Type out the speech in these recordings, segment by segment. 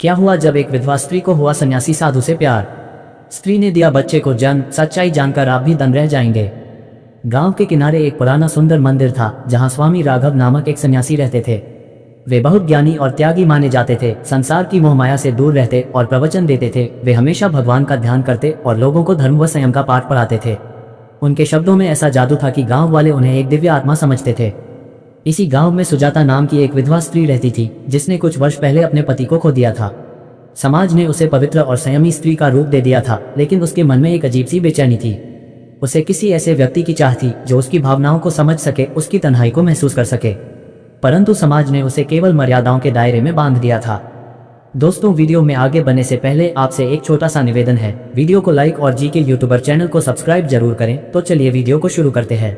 क्या हुआ जब एक विधवा स्त्री को हुआ सन्यासी साधु से प्यार। स्त्री ने दिया बच्चे को जन्म। सच्चाई जानकर आप भी दंग रह जाएंगे। गांव के किनारे एक पुराना सुंदर मंदिर था जहां स्वामी राघव नामक एक सन्यासी रहते थे। वे बहुत ज्ञानी और त्यागी माने जाते थे। संसार की मोहमाया से दूर रहते और प्रवचन देते थे। वे हमेशा भगवान का ध्यान करते और लोगों को धर्म व संयम का पाठ पढ़ाते थे। उनके शब्दों में ऐसा जादू था कि गांव वाले उन्हें एक दिव्य आत्मा समझते थे। इसी गांव में सुजाता नाम की एक विधवा स्त्री रहती थी जिसने कुछ वर्ष पहले अपने पति को खो दिया था। समाज ने उसे पवित्र और संयमी स्त्री का रूप दे दिया था, लेकिन उसके मन में एक अजीब सी बेचैनी थी। उसे किसी ऐसे व्यक्ति की चाह थी जो उसकी भावनाओं को समझ सके, उसकी तन्हाई को महसूस कर सके। परंतु समाज ने उसे केवल मर्यादाओं के दायरे में बांध दिया था। दोस्तों, वीडियो में आगे बढ़ने से पहले आपसे एक छोटा सा निवेदन है। वीडियो को लाइक और जीके यूट्यूबर चैनल को सब्सक्राइब जरूर करें। तो चलिए वीडियो को शुरू करते हैं।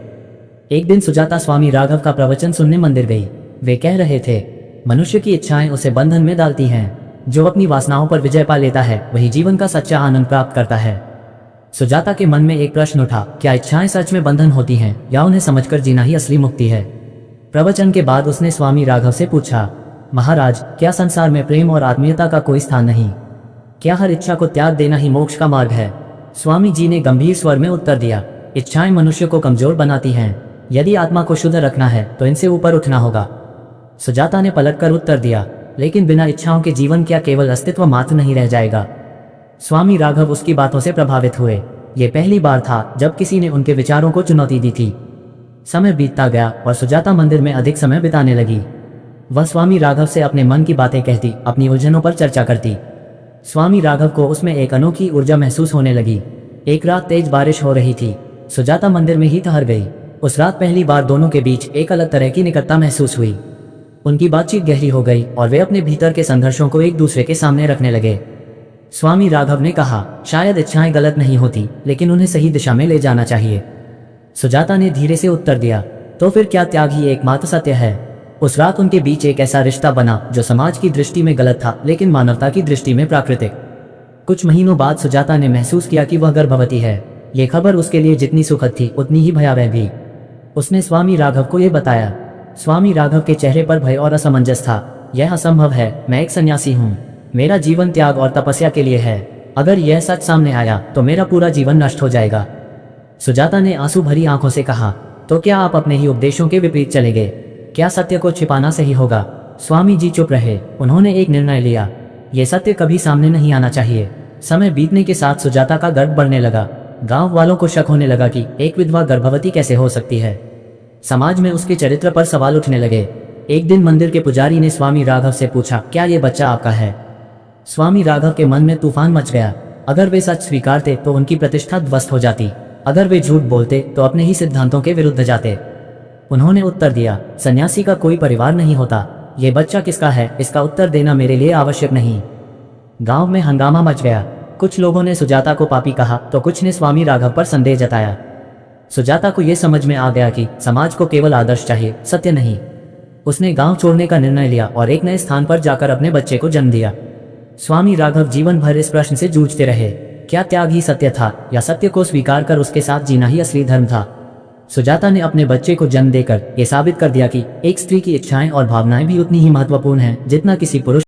एक दिन सुजाता स्वामी राघव का प्रवचन सुनने मंदिर गई। वे कह रहे थे, मनुष्य की इच्छाएं उसे बंधन में डालती हैं। जो अपनी वासनाओं पर विजय पा लेता है वही जीवन का सच्चा आनंद प्राप्त करता है। सुजाता के मन में एक प्रश्न उठा, क्या इच्छाएं सच में बंधन होती हैं या उन्हें समझकर जीना ही असली मुक्ति है। प्रवचन के बाद उसने स्वामी राघव से पूछा, महाराज, क्या संसार में प्रेम और आत्मीयता का कोई स्थान नहीं? क्या हर इच्छा को त्याग देना ही मोक्ष का मार्ग है? स्वामी जी ने गंभीर स्वर में उत्तर दिया, इच्छाएं मनुष्य को कमजोर बनाती हैं। यदि आत्मा को शुद्ध रखना है तो इनसे ऊपर उठना होगा। सुजाता ने पलटकर उत्तर दिया, लेकिन बिना इच्छाओं के जीवन क्या केवल अस्तित्व मात्र नहीं रह जाएगा? स्वामी राघव उसकी बातों से प्रभावित हुए। ये पहली बार था जब किसी ने उनके विचारों को चुनौती दी थी। समय बीतता गया और सुजाता मंदिर में अधिक समय बिताने लगी। वह स्वामी राघव से अपने मन की बातें कहती, अपनी उलझनों पर चर्चा करती। स्वामी राघव को उसमें एक अनोखी ऊर्जा महसूस होने लगी। एक रात तेज बारिश हो रही थी। सुजाता मंदिर में ही ठहर गई। उस रात पहली बार दोनों के बीच एक अलग तरह की निकटता महसूस हुई। उनकी बातचीत गहरी हो गई और वे अपने भीतर के संघर्षों को एक दूसरे के सामने रखने लगे। स्वामी राघव ने कहा, शायद इच्छाएं गलत नहीं होती, लेकिन उन्हें सही दिशा में ले जाना चाहिए। सुजाता ने धीरे से उत्तर दिया, तो फिर क्या त्याग ही एकमात्र सत्य है? उस रात उनके बीच एक ऐसा रिश्ता बना जो समाज की दृष्टि में गलत था, लेकिन मानवता की दृष्टि में प्राकृतिक। कुछ महीनों बाद सुजाता ने महसूस किया कि वह गर्भवती है। ये खबर उसके लिए जितनी सुखद थी उतनी ही भयावह भी। उसने स्वामी राघव को यह बताया। स्वामी राघव के चेहरे पर भय और असमंजस था। यह असंभव है, मैं एक सन्यासी हूँ। मेरा जीवन त्याग और तपस्या के लिए है। अगर यह सच सामने आया तो मेरा पूरा जीवन नष्ट हो जाएगा। सुजाता ने आंसू भरी आंखों से कहा, तो क्या आप अपने ही उपदेशों के विपरीत चले गए? क्या सत्य को छिपाना सही होगा? स्वामी जी चुप रहे। उन्होंने एक निर्णय लिया, यह सत्य कभी सामने नहीं आना चाहिए। समय बीतने के साथ सुजाता का गर्व बढ़ने लगा। गांव वालों को शक होने लगा कि एक विधवा गर्भवती कैसे हो सकती है। समाज में उसके चरित्र पर सवाल उठने लगे। एक दिन मंदिर के पुजारी ने स्वामी राघव से पूछा, क्या ये बच्चा आपका है? स्वामी राघव के मन में तूफान मच गया। अगर वे सच स्वीकारते तो उनकी प्रतिष्ठा ध्वस्त हो जाती। अगर वे झूठ बोलते तो अपने ही सिद्धांतों के विरुद्ध जाते। उन्होंने उत्तर दिया, सन्यासी का कोई परिवार नहीं होता। ये बच्चा किसका है इसका उत्तर देना मेरे लिए आवश्यक नहीं। गांव में हंगामा मच गया। कुछ लोगों ने सुजाता को पापी कहा तो कुछ ने स्वामी राघव पर संदेह जताया। सुजाता को यह समझ में आ गया कि समाज को केवल आदर्श चाहिए, सत्य नहीं। उसने गांव छोड़ने का निर्णय लिया और एक नए स्थान पर जाकर अपने बच्चे को जन्म दिया। स्वामी राघव जीवन भर इस प्रश्न से जूझते रहे, क्या त्याग ही सत्य था या सत्य को स्वीकार कर उसके साथ जीना ही असली धर्म था? सुजाता ने अपने बच्चे को जन्म देकर यह साबित कर दिया कि एक स्त्री की इच्छाएं और भावनाएं भी उतनी ही महत्वपूर्ण हैं जितना किसी पुरुष